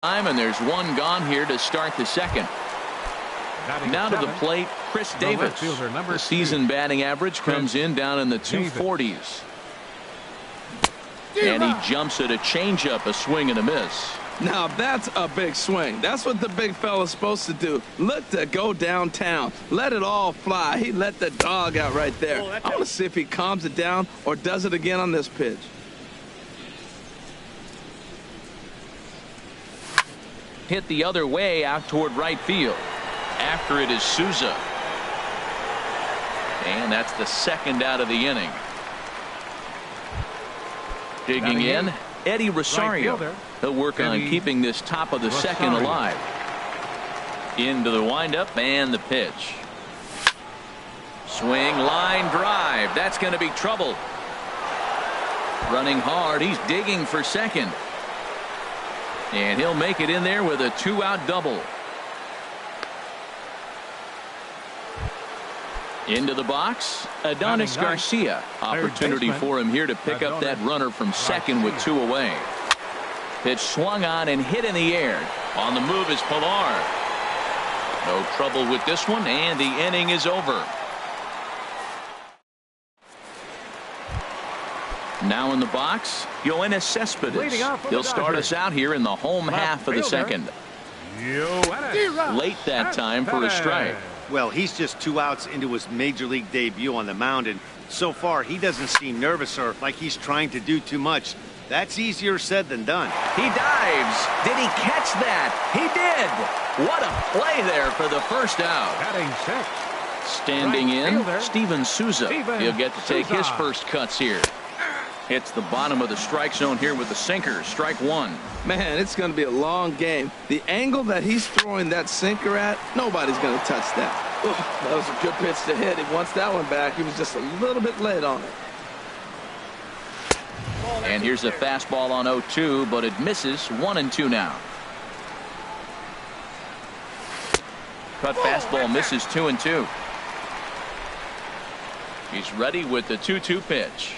And there's one gone here to start the second. Now to the plate, Chris Davis. The season batting average comes in down in the 240s. And he jumps at a changeup, a swing and a miss. Now that's a big swing. That's what the big fella's supposed to do. Look to go downtown. Let it all fly. He let the dog out right there. I want to see if he calms it down or does it again on this pitch. Hit the other way out toward right field. After it is Souza. And that's the second out of the inning. Digging in, Eddie Rosario. He'll work on keeping this top of the second alive. Into the windup and the pitch. Swing, line drive. That's going to be trouble. Running hard. He's digging for second. And he'll make it in there with a 2-out double. Into the box, Adonis Garcia. Opportunity for him here to pick up that runner from second with 2 away. Pitch swung on and hit in the air. On the move is Pilar. No trouble with this one, and the inning is over. Now in the box, Yoenis Cespedes. He'll start us out here in the home half of the second. Late that time for a strike. Well, he's just 2 outs into his major league debut on the mound, and so far he doesn't seem nervous or like he's trying to do too much. That's easier said than done. He dives. Did he catch that? He did. What a play there for the first out. Standing in, Steven Souza. He'll get to take his first cuts here. Hits the bottom of the strike zone here with the sinker. Strike 1. Man, it's going to be a long game. The angle that he's throwing that sinker at, nobody's going to touch that. Ugh, that was a good pitch to hit. He wants that one back. He was just a little bit late on it. And here's a fastball on 0-2, but it misses. 1-2 now. Cut fastball misses. 2-2. He's ready with the 2-2 pitch.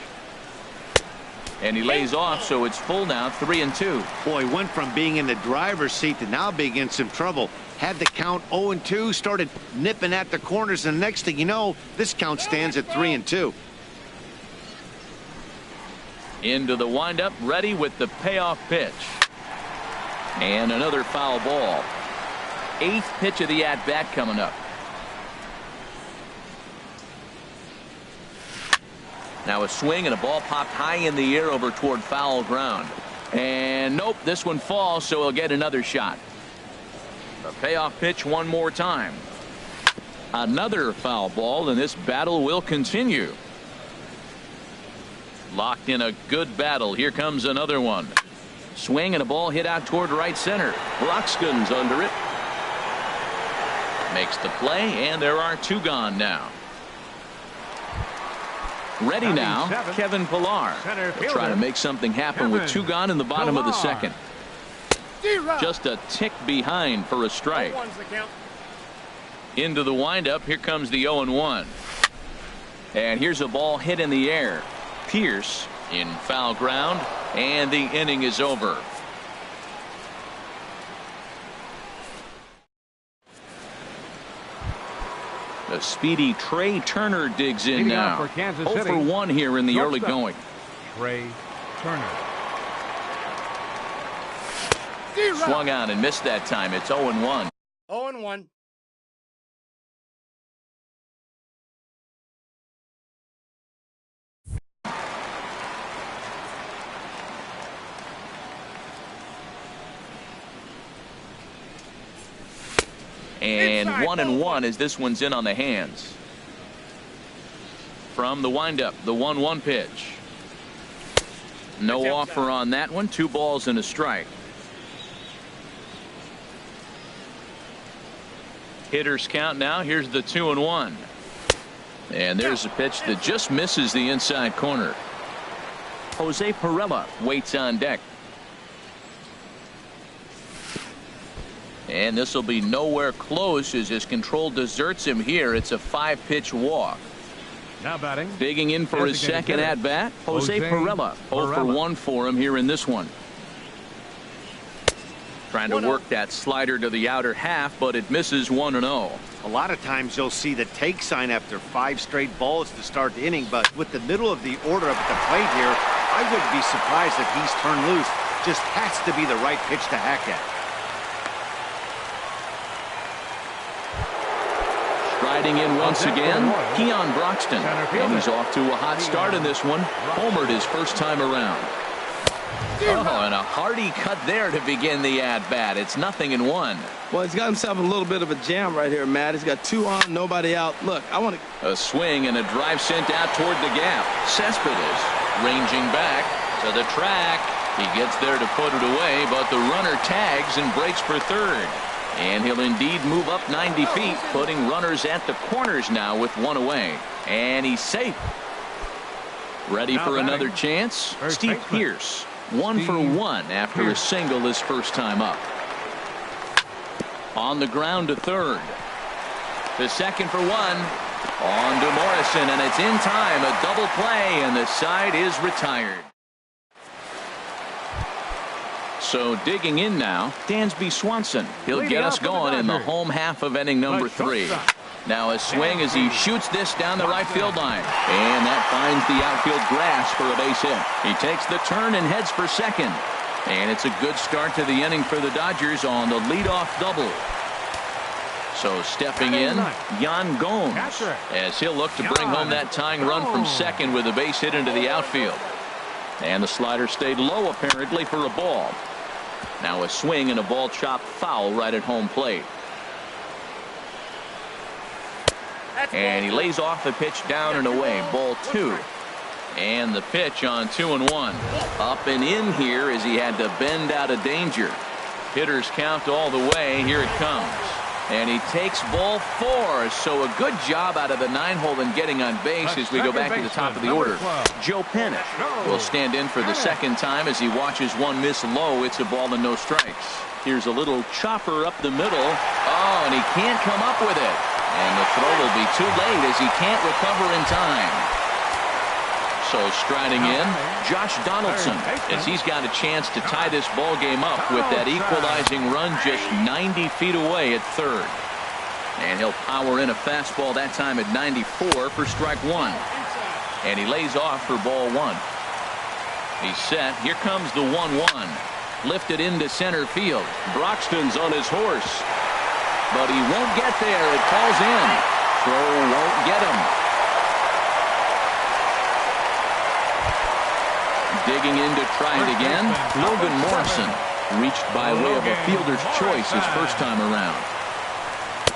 And he lays off, so it's full now. 3-2. Boy, went from being in the driver's seat to now being in some trouble. Had the count 0-2, started nipping at the corners, and the next thing you know, this count stands at 3-2. Into the windup, ready with the payoff pitch. And another foul ball. 8th pitch of the at-bat coming up. Now a swing and a ball popped high in the air over toward foul ground. And nope, this one falls, so he'll get another shot. The payoff pitch one more time. Another foul ball, and this battle will continue. Locked in a good battle. Here comes another one. Swing and a ball hit out toward right center. Broxton's under it. Makes the play, and there are 2 gone now. Ready now, Kevin Pilar. He'll try to make something happen with 2 gone in the bottom of the second. Just a tick behind for a strike. Into the windup. Here comes the 0-1. And here's a ball hit in the air. Pierce in foul ground, and the inning is over. The speedy Trey Turner digs in now. 0 for 1 here in the early going. Trey Turner. Swung on and missed that time. It's 0-1. 0-1. And 1-1 as this one's in on the hands. From the windup, the 1-1 pitch. No offer on that one. 2 balls and a strike. Hitters count now. Here's the 2-1. And there's a pitch that just misses the inside corner. Jose Perella waits on deck. And this will be nowhere close as his control deserts him here. It's a 5-pitch walk. Now batting. Digging in for his second at bat, Jose Perella. 0 for 1 for him here in this one. Trying to work that slider to the outer half, but it misses 1-0. A lot of times you'll see the take sign after 5 straight balls to start the inning, but with the middle of the order up at the plate here, I wouldn't be surprised if he's turned loose. Just has to be the right pitch to hack at. Striding in once again, Keon Broxton. And he's off to a hot start in this one. Homered his first time around. Oh, and a hearty cut there to begin the at-bat. It's 0-1. Well, he's got himself a little bit of a jam right here, Matt. He's got 2 on, nobody out. Look, I want to... A swing and a drive sent out toward the gap. Cespedes ranging back to the track. He gets there to put it away, but the runner tags and breaks for third. And he'll indeed move up 90 feet, putting runners at the corners now with 1 away. And he's safe. Ready for another chance? Steve Pearce. 1 for 1 after a single his first time up. On the ground to third. The second for 1. On to Morrison, and it's in time. A double play, and the side is retired. So digging in now, Dansby Swanson. He'll get us going in the home half of inning number 3. Now a swing as he shoots this down the right field line. And that finds the outfield grass for a base hit. He takes the turn and heads for second. And it's a good start to the inning for the Dodgers on the leadoff double. So stepping in, Yan Gomes, as he'll look to bring home that tying run from second with a base hit into the outfield. And the slider stayed low apparently for a ball. Now a swing and a ball chopped foul right at home plate. And he lays off the pitch down and away. Ball 2. And the pitch on 2-1. Up and in here as he had to bend out of danger. Hitters count all the way. Here it comes. And he takes ball 4. So a good job out of the 9-hole in getting on base as we go back to the top of the order. Joe Pennick will stand in for the second time as he watches one miss low. It's a ball and no strikes. Here's a little chopper up the middle. Oh, and he can't come up with it. And the throw will be too late as he can't recover in time. So striding in, Josh Donaldson, as he's got a chance to tie this ball game up with that equalizing run just 90 feet away at third. And he'll power in a fastball that time at 94 for strike 1. And he lays off for ball 1. He's set. Here comes the 1-1. Lifted into center field. Broxton's on his horse. But he won't get there. It falls in. Throw won't get him. Digging in to try it again. Logan Morrison reached by way of a fielder's choice his first time around.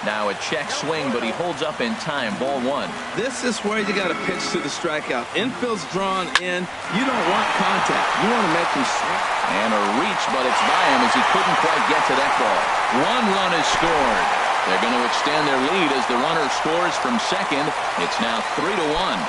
Now a check swing, but he holds up in time. Ball 1. This is where you got to pitch to the strikeout. Infield's drawn in. You don't want contact. You want to make him swing. And a reach, but it's by him as he couldn't quite get to that ball. 1 run is scored. They're going to extend their lead as the runner scores from second. It's now 3-1.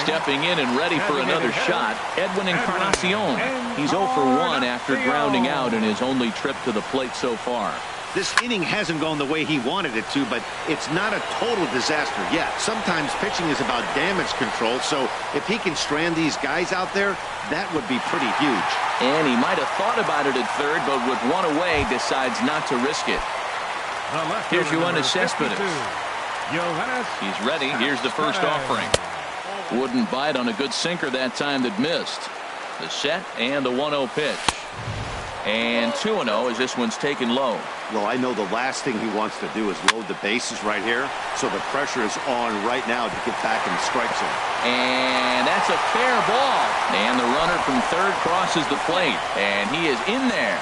Stepping in and ready for another shot, Edwin Encarnacion. He's 0 for 1 after grounding out in his only trip to the plate so far. This inning hasn't gone the way he wanted it to, but it's not a total disaster yet. Sometimes pitching is about damage control, so if he can strand these guys out there, that would be pretty huge. And he might have thought about it at third, but with 1 away, decides not to risk it. Here's Yoenis Cespedes. He's ready. Here's the first offering. Wouldn't bite on a good sinker that time that missed. The set and the 1-0 pitch. And 2-0 as this one's taken low. Well, I know the last thing he wants to do is load the bases right here, so the pressure is on right now to get back in the strike zone. And that's a fair ball. And the runner from third crosses the plate. And he is in there.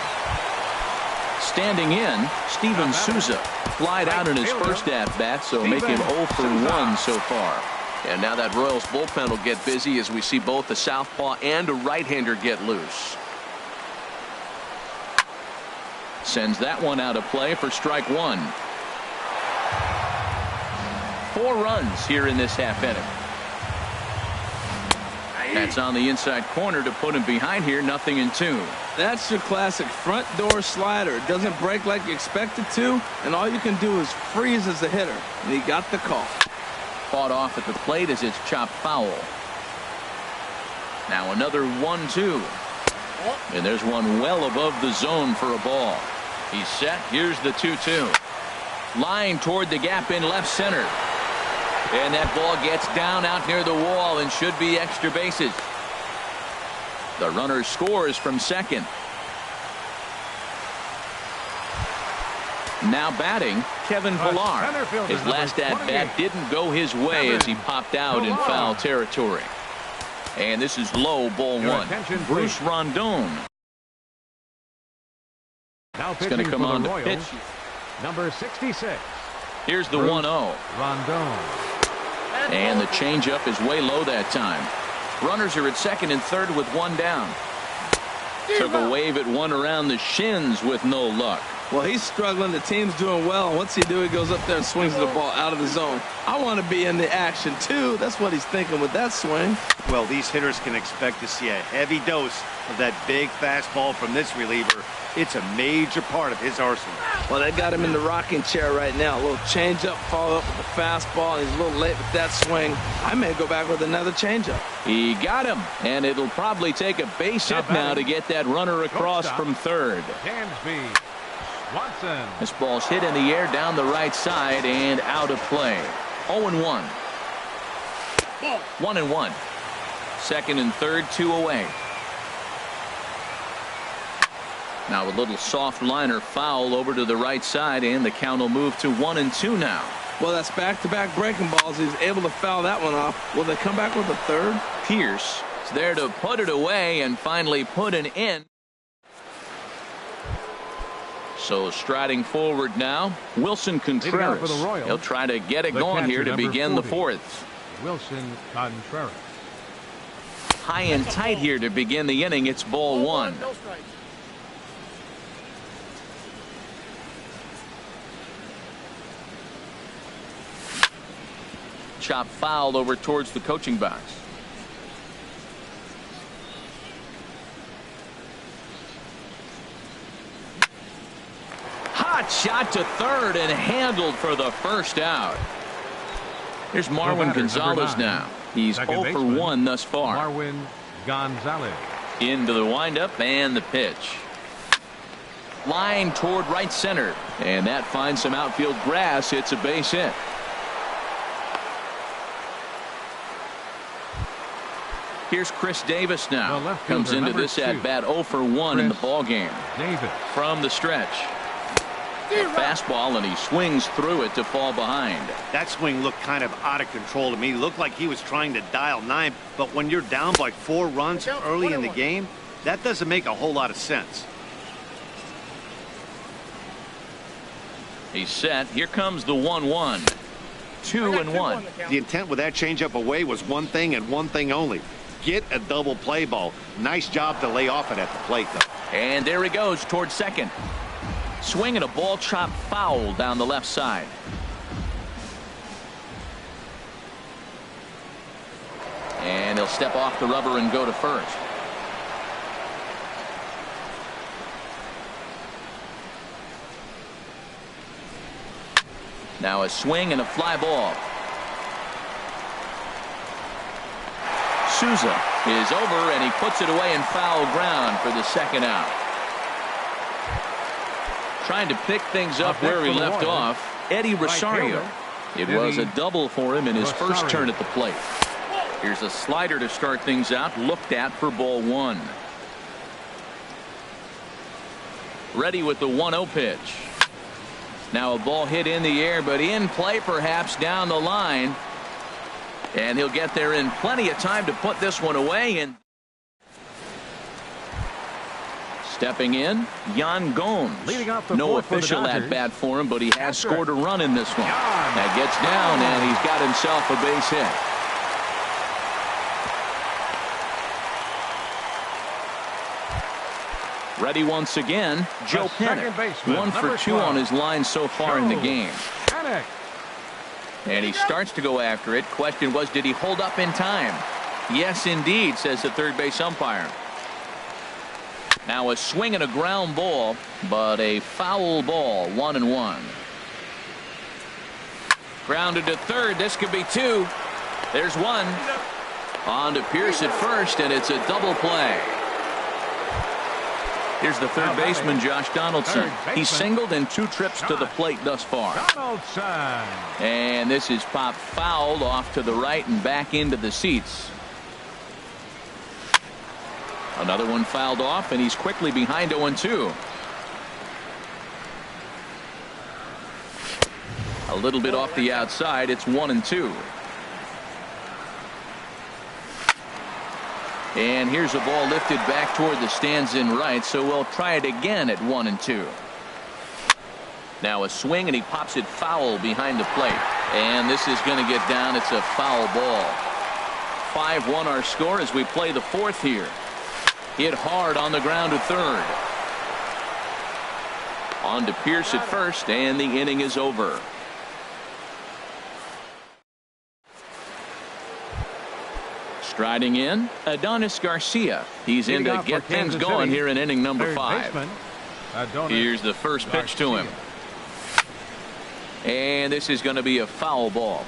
Standing in, Steven Souza flied out in his first at-bat, so make him 0 for 1 so far. And now that Royals bullpen will get busy as we see both a southpaw and a right-hander get loose. Sends that one out of play for strike 1. 4 runs here in this half inning. That's on the inside corner to put him behind here. 0-2. That's your classic front door slider. It doesn't break like you expect it to, and all you can do is freeze as a hitter. And he got the call. Fought off at the plate as it's chopped foul. Now another 1-2. And there's one well above the zone for a ball. He's set. Here's the 2-2. Line toward the gap in left center. And that ball gets down out near the wall and should be extra bases. The runner scores from second. Now batting, Kevin Villar. His last at-bat didn't go his way as he popped out in foul territory. And this is low, ball one. Bruce Rondon. It's going to come on to pitch. Number 66. Here's the 1-0. Rondon. And the changeup is way low that time. Runners are at second and third with one down. Took a wave at one around the shins with no luck. Well, he's struggling. The team's doing well. And what's he do? He goes up there and swings the ball out of the zone. I want to be in the action, too. That's what he's thinking with that swing. Well, these hitters can expect to see a heavy dose of that big fastball from this reliever. It's a major part of his arsenal. Well, they got him in the rocking chair right now. A little changeup, follow up with the fastball. He's a little late with that swing. I may go back with another changeup. He got him, and it'll probably take a base hit now to get that runner across from third. Dansby Swanson. This ball's hit in the air down the right side and out of play. 0-1. 1-1. Second and third, 2 away. Now a little soft liner foul over to the right side, and the count will move to 1-2 now. Well, that's back-to-back breaking balls. He's able to foul that one off. Will they come back with a third? Pierce is there to put it away and finally put an end. So striding forward now, Wilson Contreras. He'll try to get it going here to begin the fourth. Wilson Contreras. High and tight here to begin the inning. It's ball one. Chop foul over towards the coaching box. Hot shot to third and handled for the first out. Here's Marwin Gonzalez now. He's 0 for 1 thus far. Marwin Gonzalez. Into the windup and the pitch. Line toward right center. And that finds some outfield grass. It's a base hit. Here's Chris Davis now. Comes into this at bat 0 for 1 in the ball game. From the stretch. A fastball, and he swings through it to fall behind. That swing looked kind of out of control to me. Looked like he was trying to dial 9, but when you're down by 4 runs early in the game, that doesn't make a whole lot of sense. He's set. Here comes the 1-1. 2-1. The intent with that changeup away was one thing and one thing only. Get a double play ball. Nice job to lay off it at the plate, though. And there he goes towards second. Swing and a ball chop foul down the left side. And he'll step off the rubber and go to first. Now a swing and a fly ball. Souza is over, and he puts it away in foul ground for the second out. Trying to pick things up where he left off, Eddie Rosario. It was a double for him in his first turn at the plate. Here's a slider to start things out, looked at for ball one. Ready with the 1-0 pitch. Now a ball hit in the air, but in play perhaps down the line. And he'll get there in plenty of time to put this one away. And stepping in, Yan Gomes. No official at bat for him, but he has scored a run in this one. That gets down, and he's got himself a base hit. Ready once again, Joe Panik. 1 for 2 on his line so far in the game. And he starts to go after it. Question was, did he hold up in time? Yes, indeed, says the third base umpire. Now a swing and a ground ball, but a foul ball. 1-1. Grounded to third. This could be 2. There's 1. On to Pierce at first, and it's a double play. Here's the third baseman, Josh Donaldson. He's singled in 2 trips to the plate thus far. And this is popped fouled off to the right and back into the seats. Another one fouled off, and he's quickly behind 0-2. A little bit off the outside. It's 1-2. And here's a ball lifted back toward the stands in right, so we'll try it again at 1-2. Now a swing, and he pops it foul behind the plate. And this is going to get down. It's a foul ball. 5-1 our score as we play the 4th here. Hit hard on the ground to third. On to Pierce at first, and the inning is over. Striding in, Adonis Garcia. He's in to get things going here in inning number 5. Here's the first pitch to him. And this is going to be a foul ball.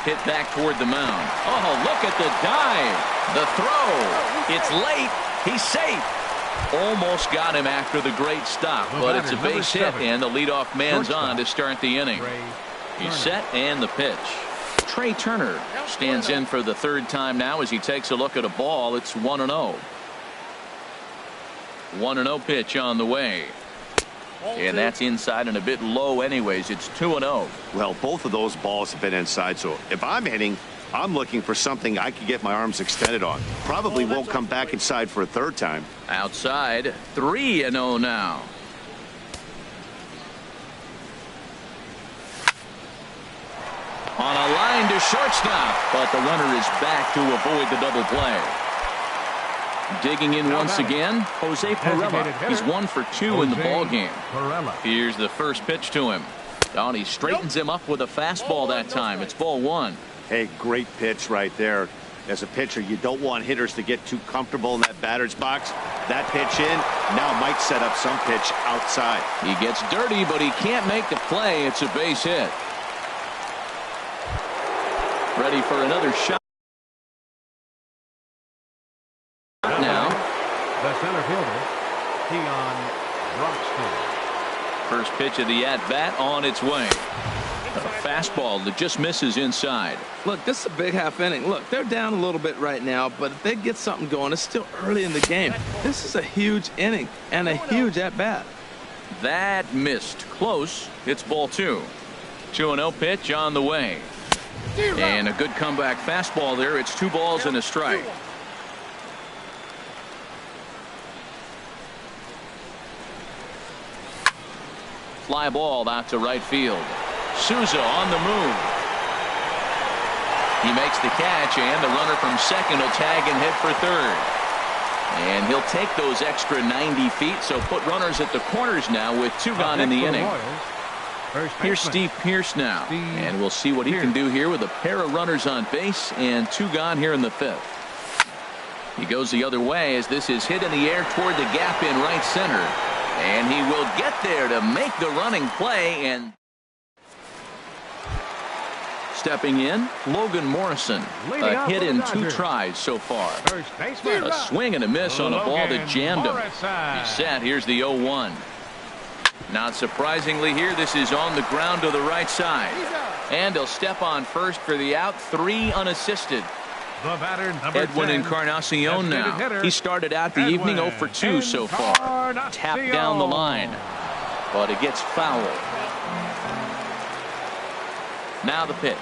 Hit back toward the mound. Oh, look at the dive. The throw. It's late. He's safe. Almost got him after the great stop, but it's a base hit, and the leadoff man's on to start the inning. He's set, and the pitch. Trey Turner stands in for the 3rd time now as he takes a look at a ball. It's 1-0. 1-0 pitch on the way. And that's inside and a bit low anyways. It's 2-0. Well, both of those balls have been inside, so if I'm hitting, I'm looking for something I can get my arms extended on. Probably won't come back inside for a 3rd time. Outside, 3-0 now. On a line to shortstop, but the runner is back to avoid the double play. Digging in once again, Jose Perella. He's 1 for 2 in the ball game. Here's the first pitch to him. Oh, and he straightens him up with a fastball that time. It's ball 1. Hey, great pitch right there. As a pitcher, you don't want hitters to get too comfortable in that batter's box. That pitch in now might set up some pitch outside. He gets dirty, but he can't make the play. It's a base hit. Ready for another shot now. The center fielder, Keon Broxton. First pitch of the at-bat on its way. A fastball that just misses inside. Look, this is a big half inning. Look, they're down a little bit right now, but if they get something going, it's still early in the game. This is a huge inning and a huge at-bat. That missed. Close. It's ball 2. 2-0 pitch on the way. And a good comeback fastball there. It's 2 balls and a strike. Fly ball out to right field. Souza on the move. He makes the catch, and the runner from second will tag and hit for third. And he'll take those extra 90 feet, so put runners at the corners now with 2 gone in the inning. Here's Steve Pierce now, and we'll see what he can do here with a pair of runners on base and 2 gone here in the 5th. He goes the other way as this is hit in the air toward the gap in right center. And he will get there to make the running play. And stepping in, Logan Morrison. A hit in 2 tries so far. A swing and a miss on a ball that jammed him. He's set. Here's the 0-1. Not surprisingly here, this is on the ground to the right side. And he'll step on first for the out. 3 unassisted. The batter, Edwin Encarnacion now. He started out the evening 0 for 2 so far. Tapped down the line. But it gets fouled. Now the pitch.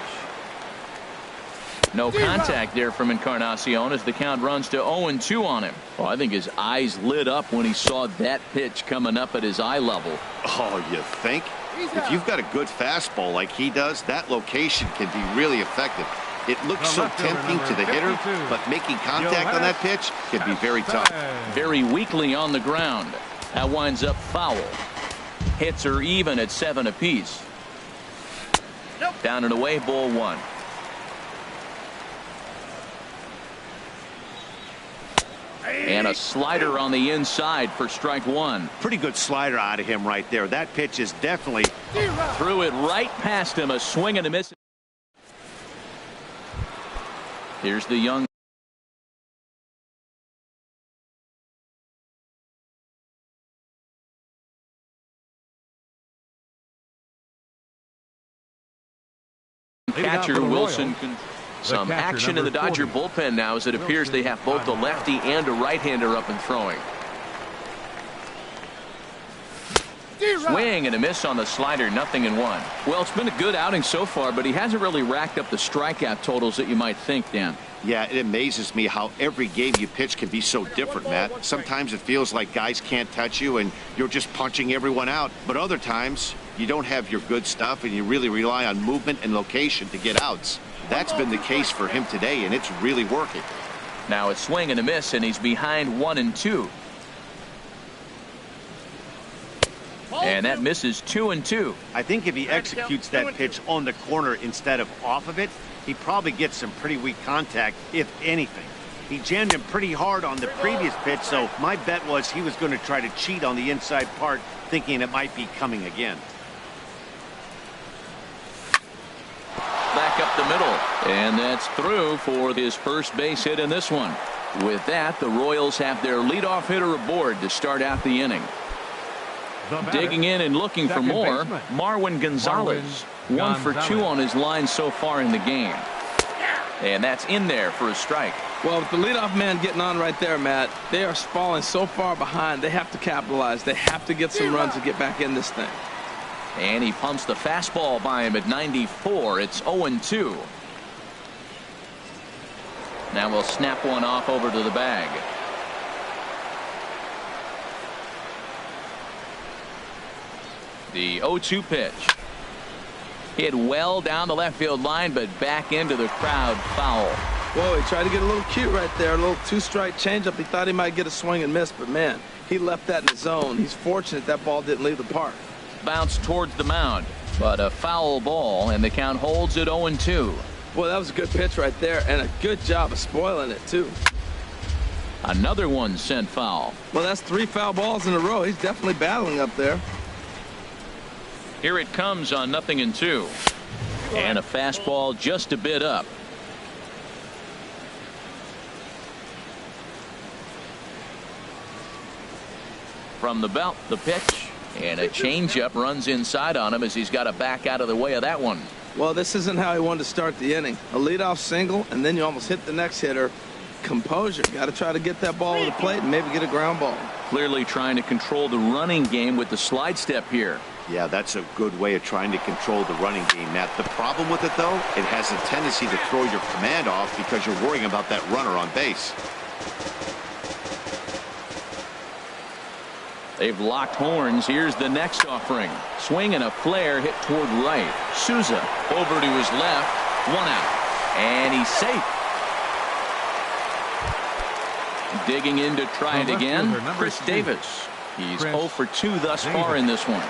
No contact there from Encarnacion as the count runs to 0-2 on him. Well, I think his eyes lit up when he saw that pitch coming up at his eye level. Oh, you think? If you've got a good fastball like he does, that location can be really effective. It looks so tempting to the hitter, but making contact on that pitch can be very tough. Very weakly on the ground. That winds up foul. Hits are even at 7 apiece. Down and away, ball 1. And a slider on the inside for strike one. Pretty good slider out of him right there. That pitch is definitely... Threw it right past him. A swing and a miss. Here's the young catcher Wilson. Some action in the Dodger bullpen now, as it appears they have both a lefty and a right-hander up and throwing. Swing and a miss on the slider, 0-1. Well, it's been a good outing so far, but he hasn't really racked up the strikeout totals that you might think, Dan. Yeah, it amazes me how every game you pitch can be so different, Matt. Sometimes it feels like guys can't touch you and you're just punching everyone out. But other times, you don't have your good stuff and you really rely on movement and location to get outs. That's been the case for him today, and it's really working. Now a swing and a miss, and he's behind 1-2. And that misses 2-2. I think if he executes that pitch on the corner instead of off of it, he probably gets some pretty weak contact, if anything. He jammed him pretty hard on the previous pitch, so my bet was he was going to try to cheat on the inside part, thinking it might be coming again. Back up the middle, and that's through for his first base hit in this one. With that, the Royals have their leadoff hitter aboard to start out the inning. Digging in and looking for more, Marwin Gonzalez. 1 for 2 on his line so far in the game. And that's in there for a strike. Well, with the leadoff man getting on right there, Matt, they are falling so far behind. They have to capitalize. They have to get some runs to get back in this thing. And he pumps the fastball by him at 94. It's 0-2. Now we'll snap one off over to the bag. The 0-2 pitch. Hit well down the left field line, but back into the crowd, foul. Whoa, he tried to get a little cute right there. A little two-strike changeup. He thought he might get a swing and miss, but man, he left that in the zone. He's fortunate that ball didn't leave the park. Bounce towards the mound, but a foul ball, and the count holds at 0-2. Boy, that was a good pitch right there, and a good job of spoiling it, too. Another one sent foul. Well, that's 3 foul balls in a row. He's definitely battling up there. Here it comes on 0-2. And a fastball just a bit up. From the belt, the pitch. And a changeup runs inside on him as he's got to back out of the way of that one. Well, this isn't how he wanted to start the inning. A leadoff single, and then you almost hit the next hitter. Composure. Got to try to get that ball to the plate and maybe get a ground ball. Clearly trying to control the running game with the slide step here. Yeah, that's a good way of trying to control the running game, Matt. The problem with it, though, it has a tendency to throw your command off because you're worrying about that runner on base. They've locked horns. Here's the next offering. Swing and a flare hit toward right. Souza over to his left. 1 out. And he's safe. Digging in to try it again. Chris Davis. He's 0 for 2 thus far in this one.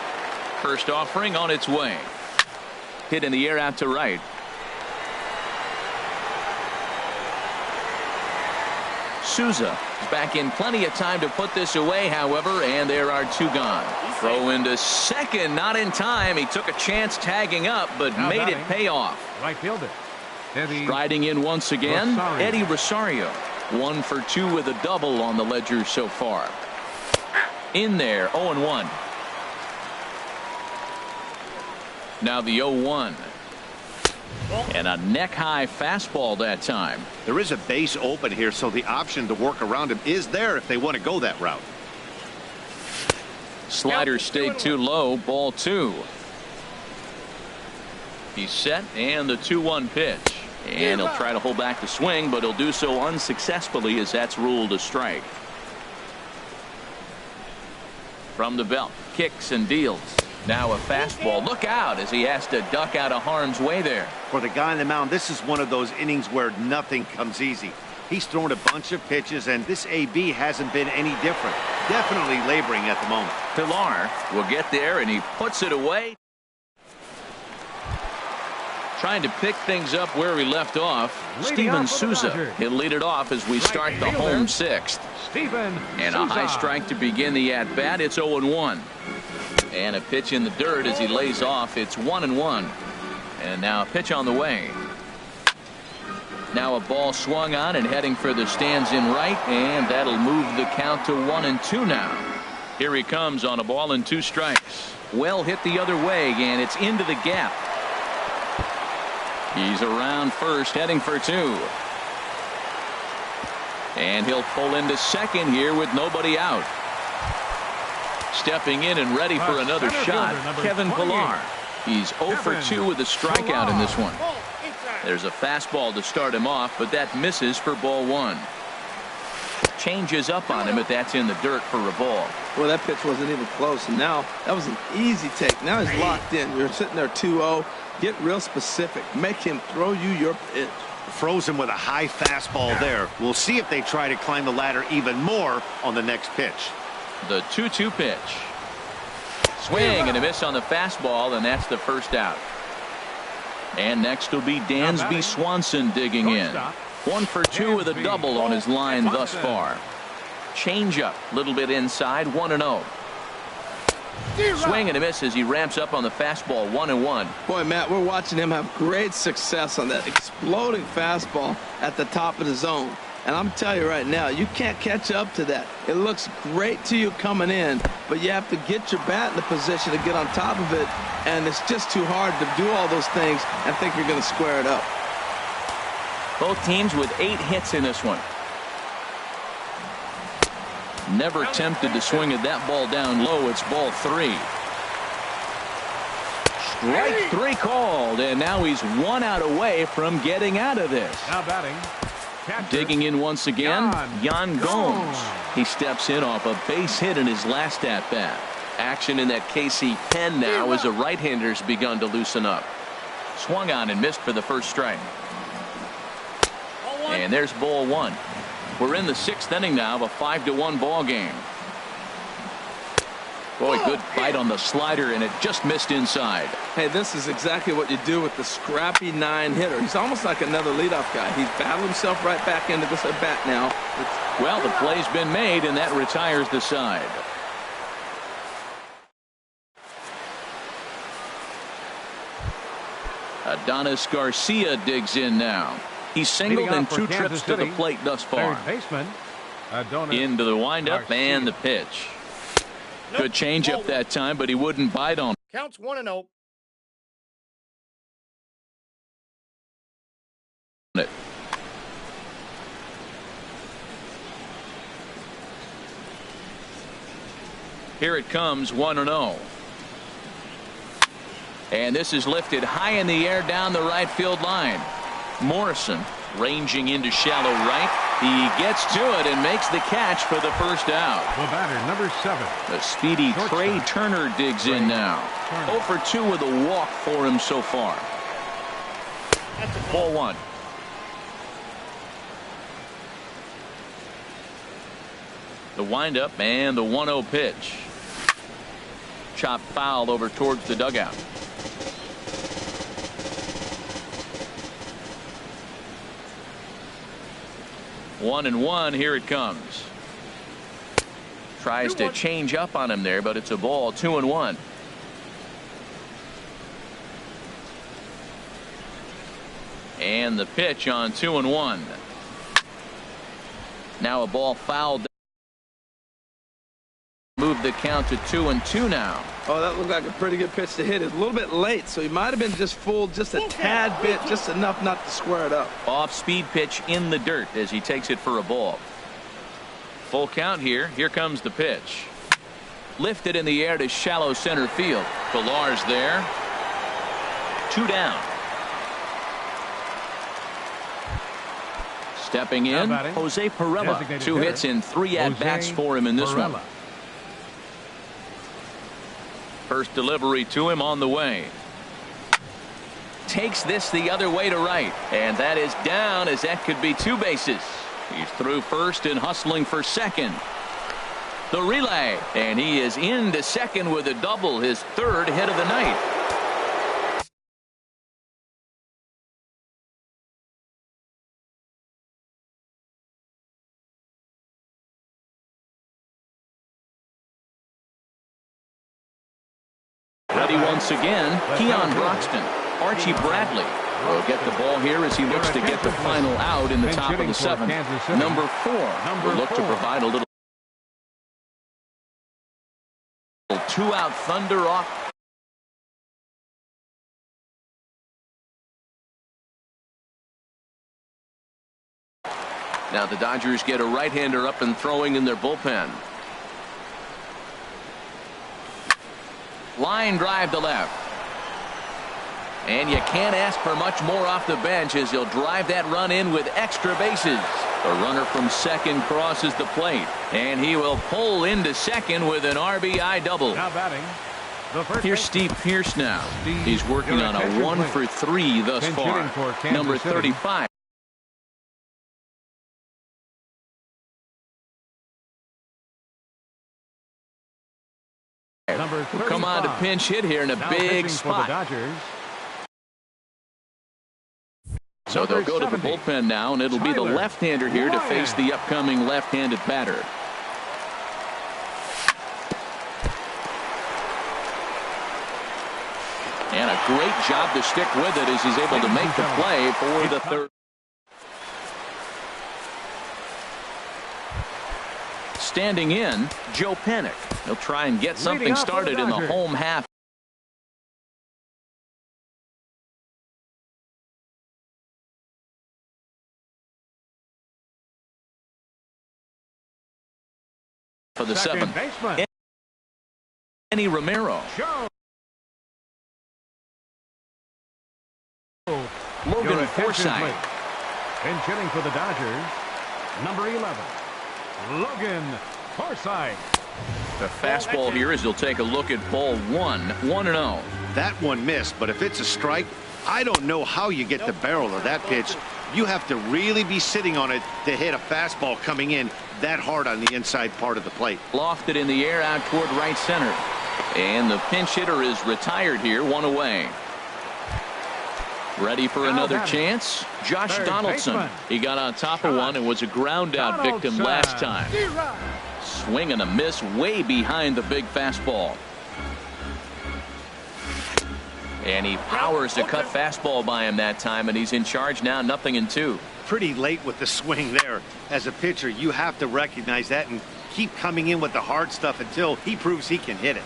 First offering on its way. Hit in the air out to right. Souza is back in plenty of time to put this away, however, and there are 2 gone. Throw into second, not in time. He took a chance tagging up, but made it pay off. Right fielder. Striding in once again, Eddie Rosario. 1 for 2 with a double on the ledger so far. In there, 0-1. Now the 0-1. And a neck-high fastball that time. There is a base open here, so the option to work around him is there if they want to go that route. Slider stayed too low, ball 2. He's set, and the 2-1 pitch. And he'll try to hold back the swing, but he'll do so unsuccessfully as that's ruled a strike. From the belt, kicks and deals. Now a fastball. Look out as he has to duck out of harm's way there. For the guy on the mound, this is one of those innings where nothing comes easy. He's thrown a bunch of pitches, and this AB hasn't been any different. Definitely laboring at the moment. Pilar will get there, and he puts it away. Trying to pick things up where we left off, Steven Souza. He'll lead it off as we start the home sixth. And a high strike to begin the at-bat. It's 0-1. And a pitch in the dirt as he lays off. It's 1-1. And now a pitch on the way. Now a ball swung on and heading for the stands in right, and that'll move the count to 1-2 now. Here he comes on a ball and 2 strikes. Well hit the other way, and it's into the gap. He's around first, heading for 2. And he'll pull into second here with nobody out. Stepping in and ready for another shot, Kevin Pillar. He's 0 for 2 with a strikeout in this one. There's a fastball to start him off, but that misses for ball 1. Changes up on him, but that's in the dirt for a ball. Well, that pitch wasn't even close, and now that was an easy take. Now he's locked in. You're sitting there 2-0. Get real specific. Make him throw you your pitch. Froze him with a high fastball there. We'll see if they try to climb the ladder even more on the next pitch. The 2-2 pitch. Swing and a miss on the fastball, and that's the first out. And next will be Dansby Swanson digging in. 1 for 2 with a double on his line thus far. Change up, a little bit inside, 1-0. Swing and a miss as he ramps up on the fastball, 1-1. Boy, Matt, we're watching him have great success on that exploding fastball at the top of the zone. And I'm telling you right now, you can't catch up to that. It looks great to you coming in, but you have to get your bat in the position to get on top of it, and it's just too hard to do all those things and think you're going to square it up. Both teams with 8 hits in this one. Never tempted to swing at that ball down low. It's ball 3. Strike 3 called, and now he's 1 out away from getting out of this. Now batting. Digging in once again, Yan Gomes. He steps in off a base hit in his last at-bat. Action in that KC pen now as a right-hander's begun to loosen up. Swung on and missed for the first strike. And there's ball 1. We're in the 6th inning now of a 5-1 ball game. Boy, good bite on the slider, and it just missed inside. Hey, this is exactly what you do with the scrappy 9-hitter. He's almost like another leadoff guy. He's battled himself right back into this at bat now. Well, the play's been made, and that retires the side. Adonis Garcia digs in now. He's singled in 2 trips to the plate thus far. Into the windup and the pitch. Good changeup that time, but he wouldn't bite on. Counts 1-0. Here it comes, 1-0. And this is lifted high in the air down the right field line. Morrison ranging into shallow right. He gets to it and makes the catch for the first out. The batter, number 7. The speedy Trey Turner digs in now. 0 for 2 with a walk for him so far. Ball 1. The windup and the 1-0 pitch. Chopped foul over towards the dugout. 1-1. Here it comes. Tries to change up on him there, but it's a ball. 2-1. And the pitch on 2-1. Now a ball fouled. Move the count to 2-2 now. Oh, that looked like a pretty good pitch to hit. It's a little bit late, so he might have been just fooled just a tad bit, just enough not to square it up. Off-speed pitch in the dirt as he takes it for a ball. Full count here. Here comes the pitch. Lifted in the air to shallow center field. Pillar's there. 2 down. Stepping in, Jose Pirela. 2 hits in 3 at-bats for him in this one. First delivery to him on the way. Takes this the other way to right. And that is down, as that could be 2 bases. He's through first and hustling for second. The relay. And he is into second with a double, his 3rd hit of the night. Ready once again, Keon Broxton. Archie Bradley will get the ball here as he looks to get the final out in the top of the seventh. Number 4 will look to provide a little 2-out thunder off. Now the Dodgers get a right-hander up and throwing in their bullpen. Line drive to left. And you can't ask for much more off the bench as he'll drive that run in with extra bases. The runner from second crosses the plate, and he will pull into second with an RBI double. Now batting, Here's Steve Pearce now. He's working on a 1-for-3 thus far. Number 35. Will come on to pinch hit here in a big spot. So they'll go to the bullpen now, and it'll be the left-hander here to face the upcoming left-handed batter. And a great job to stick with it as he's able to make the play for the third. Standing in, Joe Panic. He'll try and get something started in the home half. For the seventh, Andy Romero. Logan Forsythe. Pinch hitting for the Dodgers, number 11, Logan Forsythe. The fastball here as he'll take a look at ball 1-0. That one missed, but if it's a strike, I don't know how you get the barrel of that pitch. You have to really be sitting on it to hit a fastball coming in that hard on the inside part of the plate. Lofted in the air out toward right center. And the pinch hitter is retired here, one away. Ready for another chance? Josh Donaldson. He got on top of one and was a ground out victim last time. Swing and a miss way behind the big fastball. And he powers a cut fastball by him that time, and he's in charge now, 0-2. Pretty late with the swing there. As a pitcher, you have to recognize that and keep coming in with the hard stuff until he proves he can hit it.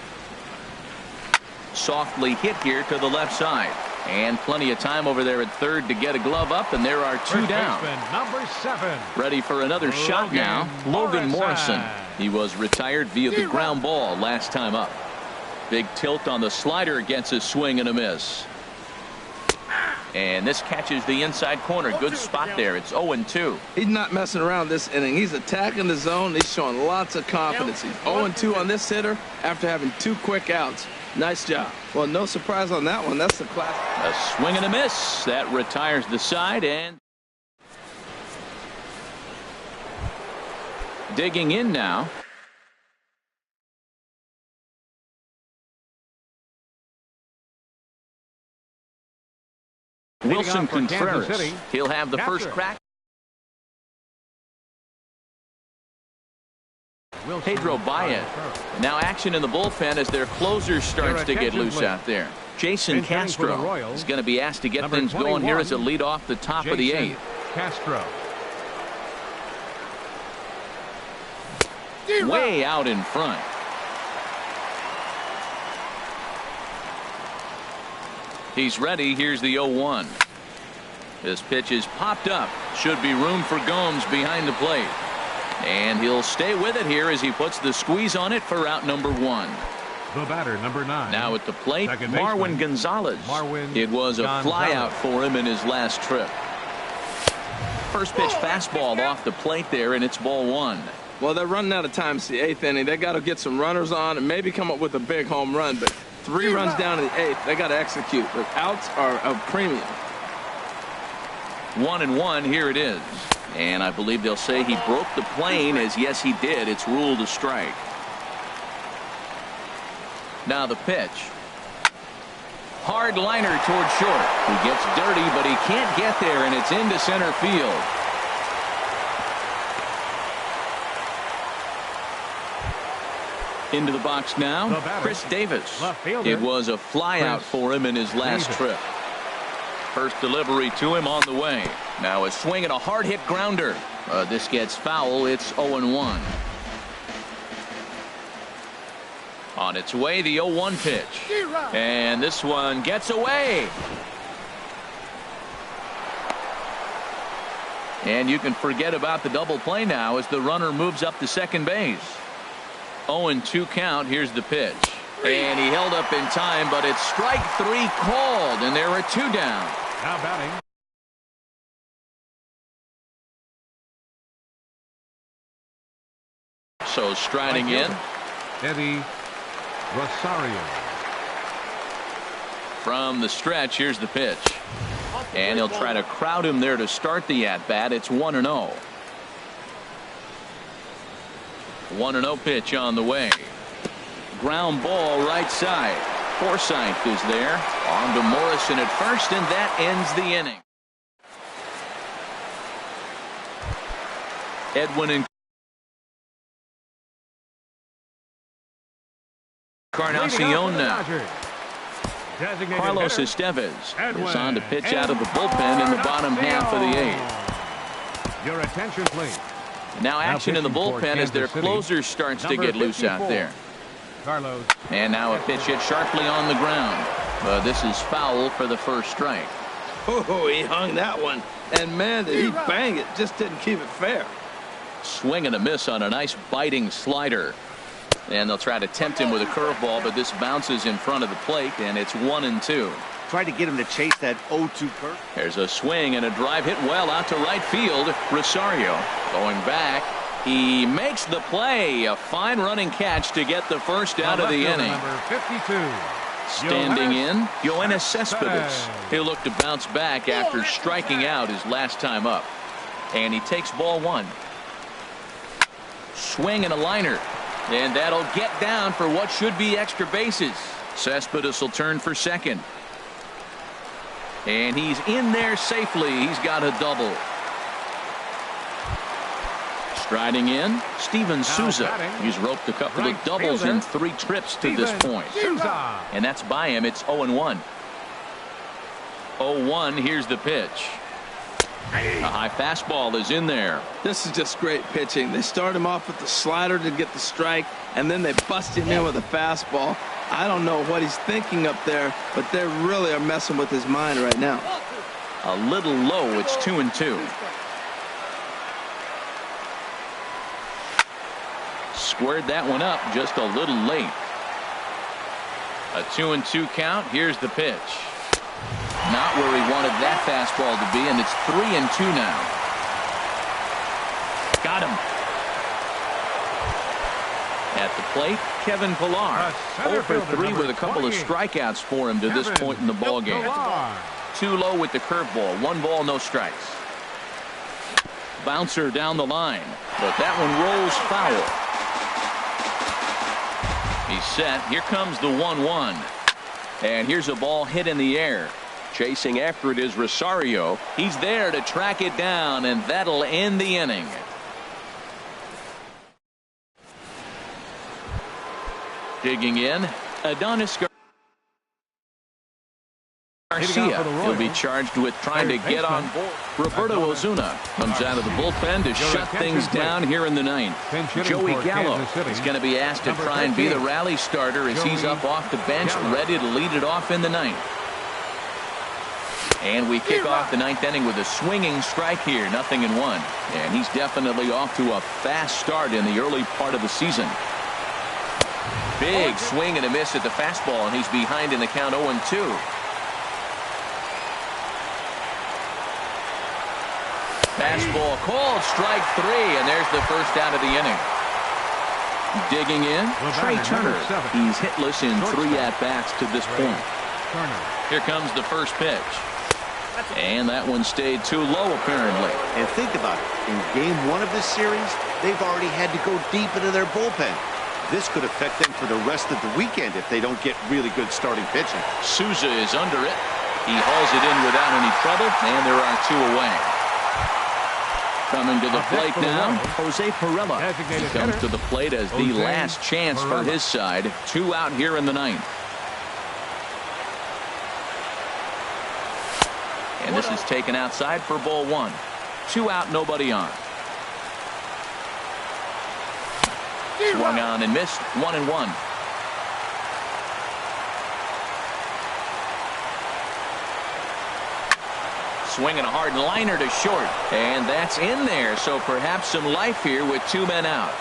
Softly hit here to the left side. And plenty of time over there at third to get a glove up, and there are 2 down. Number 7. Ready for another shot now, Logan Morrison. He was retired via the ground ball last time up. Big tilt on the slider, gets a swing and a miss. And this catches the inside corner. Good spot there. It's 0-2. He's not messing around this inning. He's attacking the zone. He's showing lots of confidence. He's 0-2 on this hitter after having 2 quick outs. Nice job. Well, no surprise on that one. That's the class. A swing and a miss. That retires the side. And digging in now. Wilson Contreras. He'll have the first crack. Pedro Baez. Now action in the bullpen as their closer starts to get loose out there. Jason Castro is going to be asked to get things going here as a lead off the top of the 8th. Castro. Way out in front. He's ready. Here's the 0-1. This pitch is popped up. Should be room for Gomes behind the plate. And he'll stay with it here as he puts the squeeze on it for out number 1. The batter, number 9. Now at the plate, Marwin Gonzalez. It was a flyout for him in his last trip. First pitch fastball off the plate there, and it's ball 1. Well, they're running out of time. It's the 8th inning. They got to get some runners on and maybe come up with a big home run. But 3 runs down in the 8th. They got to execute. The outs are a premium. 1-1. Here it is. And I believe they'll say he broke the plane, as yes he did. It's ruled a strike. Now the pitch. Hard liner toward short. He gets dirty, but he can't get there, and it's into center field. Into the box now, Chris Davis. It was a flyout for him in his last trip. First delivery to him on the way. Now a swing and a hard hit grounder. This gets foul. It's 0-1. On its way, the 0-1 pitch. And this one gets away. And you can forget about the double play now as the runner moves up to second base. 0-2 count. Here's the pitch. And he held up in time, but it's strike 3 called, and there are 2 down. Now batting. So striding in. Eddie Rosario. From the stretch, here's the pitch. And he'll try to crowd him there to start the at-bat. It's 1-0. 1-0 pitch on the way. Ground ball right side. Forsythe is there. On to Morrison at first, and that ends the inning. Edwin Encarnacion now. Carlos Estevez is on to pitch out of the bullpen in the bottom half of the 8th. Your attention, please. Now action in the bullpen as their closer starts to get loose out there. Carlos. And now a pitch hit sharply on the ground. This is foul for the first strike. Oh, he hung that one. And man, did he bang it. Just didn't keep it fair. Swing and a miss on a nice biting slider. And they'll try to tempt him with a curveball, but this bounces in front of the plate, and it's 1-2. Try to get him to chase that 0-2 curve. There's a swing and a drive hit well out to right field. Rosario going back. He makes the play. A fine running catch to get the first out of the inning. Number 52. Standing in, Yoenis Cespedes. He'll look to bounce back after striking out his last time up. And he takes ball 1. Swing and a liner. And that'll get down for what should be extra bases. Cespedes will turn for second. And he's in there safely. He's got a double. Striding in, Steven Souza. He's roped a couple of doubles in 3 trips to this point. And that's by him. It's 0-1. 0-1. Here's the pitch. A high fastball is in there. This is just great pitching. They start him off with the slider to get the strike, and then they bust him in with a fastball. I don't know what he's thinking up there, but they really are messing with his mind right now. A little low. It's 2-2. Squared that one up just a little late. A 2-2 count. Here's the pitch. Not where he wanted that fastball to be, and it's 3-2 now. Got him. At the plate, Kevin Pillar. 0 for 3 with a couple of strikeouts for him to this point in the ballgame. Too low with the curveball. 1 ball, no strikes. Bouncer down the line, but that one rolls foul. He's set. Here comes the 1-1. And here's a ball hit in the air. Chasing after it is Rosario. He's there to track it down, and that'll end the inning. Digging in, Adonis Garcia. He'll be charged with trying to get on board. Roberto Ozuna comes out of the bullpen to shut things down here in the 9th. Joey Gallo is going to be asked to try and be the rally starter as he's up off the bench, ready to lead it off in the 9th. And we kick off the 9th inning with a swinging strike here, 0-1. And he's definitely off to a fast start in the early part of the season. Big swing and a miss at the fastball, and he's behind in the count 0-2. Fastball called, strike 3, and there's the first out of the inning. Digging in, Trey Turner. He's hitless in 3 at-bats to this point. Here comes the first pitch. And that one stayed too low, apparently. And think about it. In game 1 of this series, they've already had to go deep into their bullpen. This could affect them for the rest of the weekend if they don't get really good starting pitching. Souza is under it. He hauls it in without any trouble, and there are 2 away. Coming to the plate now, Jose Pirela. He comes to the plate as the last chance for his side. 2 out here in the 9th. And this is taken outside for ball 1. 2 out, nobody on. Swung on and missed. 1-1. Swinging a hard liner to short. And that's in there. So perhaps some life here with 2 men out.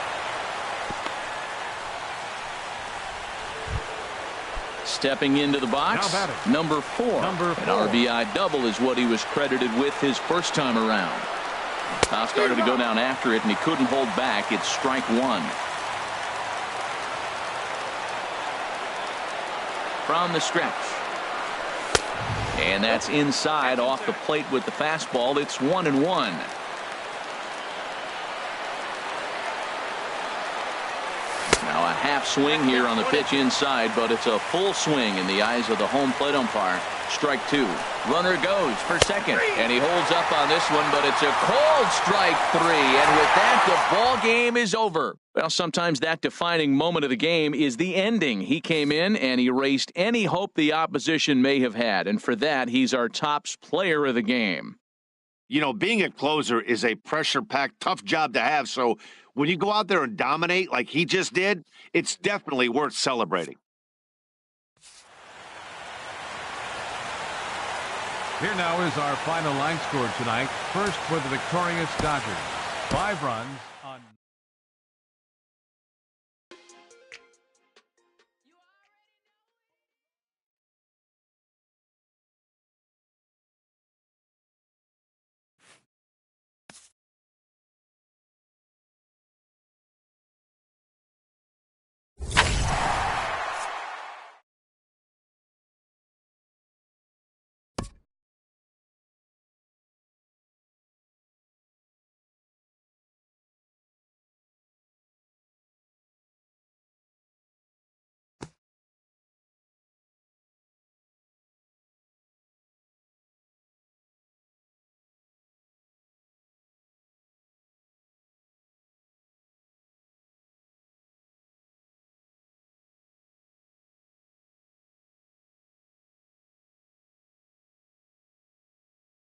Stepping into the box, number 4. An RBI double is what he was credited with his first time around. Now started to go down after it, and he couldn't hold back. It's strike 1. From the stretch. And that's inside off the plate with the fastball. It's 1-1. Now a half swing here on the pitch inside, but it's a full swing in the eyes of the home plate umpire. Strike 2. Runner goes for second, and he holds up on this one, but it's a cold strike 3. And with that, the ball game is over. Well, sometimes that defining moment of the game is the ending. He came in and erased any hope the opposition may have had, and for that, he's our top player of the game. You know, being a closer is a pressure-packed, tough job to have, so when you go out there and dominate like he just did, it's definitely worth celebrating. Here now is our final line score tonight. First for the victorious Dodgers. 5 runs.